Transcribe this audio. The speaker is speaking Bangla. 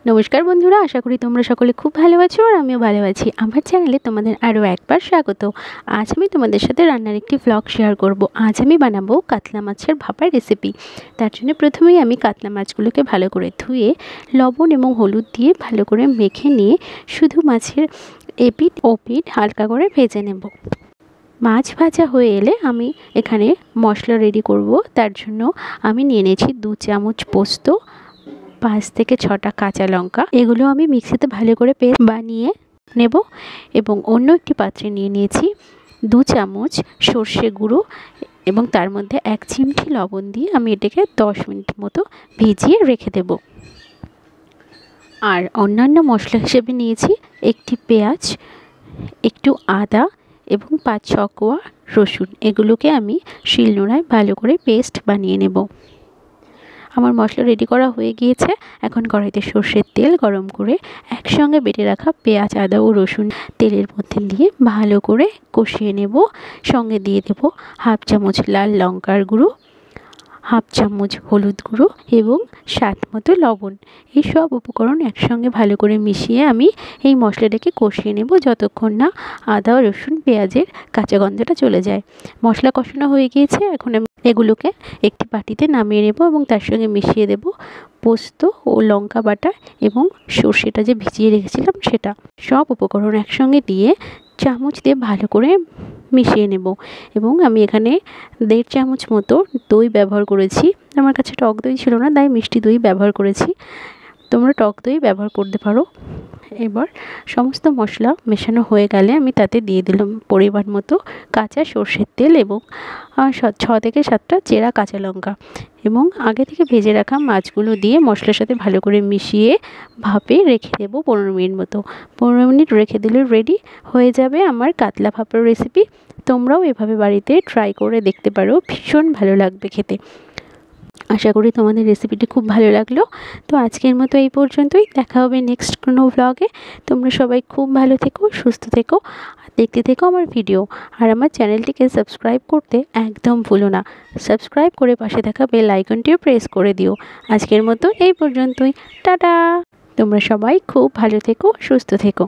নমস্কার বন্ধুরা, আশা করি তোমরা সকলে খুব ভালো আছো আর আমিও ভালো আছি। আমার চ্যানেলে তোমাদের আরও একবার স্বাগত। আজ আমি তোমাদের সাথে রান্নার একটি ভ্লগ শেয়ার করব। আজ আমি বানাবো কাতলা মাছের ভাপার রেসিপি। তার জন্য প্রথমেই আমি কাতলা মাছগুলোকে ভালো করে ধুয়ে লবণ এবং হলুদ দিয়ে ভালো করে মেখে নিয়ে শুধু মাছের এপিঠ ওপিঠ হালকা করে ভেজে নেব। মাছ ভাজা হয়ে এলে আমি এখানে মশলা রেডি করব। তার জন্য আমি নিয়ে নিয়েছি 2 চামচ পোস্ত, 5 থেকে 6টা কাঁচা লঙ্কা। এগুলো আমি মিক্সিতে ভালো করে পেস্ট বানিয়ে নেব এবং অন্য একটি পাত্রে নিয়ে নিয়েছি 2 চামচ সর্ষে গুঁড়ো এবং তার মধ্যে 1 চিমটি লবণ দিয়ে আমি এটাকে 10 মিনিট মতো ভিজিয়ে রেখে দেব। আর অন্যান্য মশলা হিসেবে নিয়েছি একটি পেঁয়াজ, একটু আদা এবং 5-6 কোয়া রসুন। এগুলোকে আমি শিলনোড়ায় ভালো করে পেস্ট বানিয়ে নেব। আমার মশলা রেডি করা হয়ে গিয়েছে। এখন কড়াইতে সর্ষের তেল গরম করে একসঙ্গে বেটে রাখা পেঁয়াজ, আদা ও রসুন তেলের মধ্যে দিয়ে ভালো করে কষিয়ে নেব। সঙ্গে দিয়ে দেব 1/2 চামচ লাল লঙ্কার গুঁড়ো, 1/2 চামচ হলুদ গুঁড়ো এবং স্বাদ মতো লবণ। এই সব উপকরণ একসঙ্গে ভালো করে মিশিয়ে আমি এই মশলাটাকে কষিয়ে নেব যতক্ষণ না আদা রসুন পেঁয়াজের কাঁচা গন্ধটা চলে যায়। মশলা কষানো হয়ে গিয়েছে। এখন আমি এগুলোকে একটি বাটিতে নামিয়ে নেব এবং তার সঙ্গে মিশিয়ে দেব পোস্ত ও লঙ্কা বাটা এবং সর্ষেটা যে ভিজিয়ে রেখেছিলাম সেটা। সব উপকরণ একসঙ্গে দিয়ে চামচ দিয়ে ভালো করে মিশিয়ে নেব এবং আমি এখানে 1.5 চামচ মতো দই ব্যবহার করেছি। আমার কাছে টক দই ছিল না, তাই মিষ্টি দই ব্যবহার করেছি। তোমরা টক দই ব্যবহার করতে পারো। এবার সমস্ত মশলা মেশানো হয়ে গেলে আমি তাতে দিয়ে দিলাম পরিমাণ মতো কাঁচা সর্ষের তেল এবং 6 থেকে 7টা চেরা কাঁচা লঙ্কা এবং আগে থেকে ভেজে রাখা মাছগুলো দিয়ে মশলার সাথে ভালো করে মিশিয়ে ভাপে রেখে দেবো 15 মিনিট মতো। 15 মিনিট রেখে দিলে রেডি হয়ে যাবে আমার কাতলা ভাপার রেসিপি। তোমরাও এভাবে বাড়িতে ট্রাই করে দেখতে পারো, ভীষণ ভালো লাগবে খেতে। আশা করি তোমাদের রেসিপিটি খুব ভালো লাগলো। তো আজকের মতো এই পর্যন্তই। দেখা হবে নেক্সট কোনো ব্লগে। তোমরা সবাই খুব ভালো থেকো, সুস্থ থেকো আর দেখতে থেকো আমার ভিডিও। আর আমার চ্যানেলটিকে সাবস্ক্রাইব করতে একদম ভুলো না। সাবস্ক্রাইব করে পাশে থাকা বেল আইকনটিও প্রেস করে দিও। আজকের মতো এই পর্যন্তই। টাটা। তোমরা সবাই খুব ভালো থেকো, সুস্থ থেকো।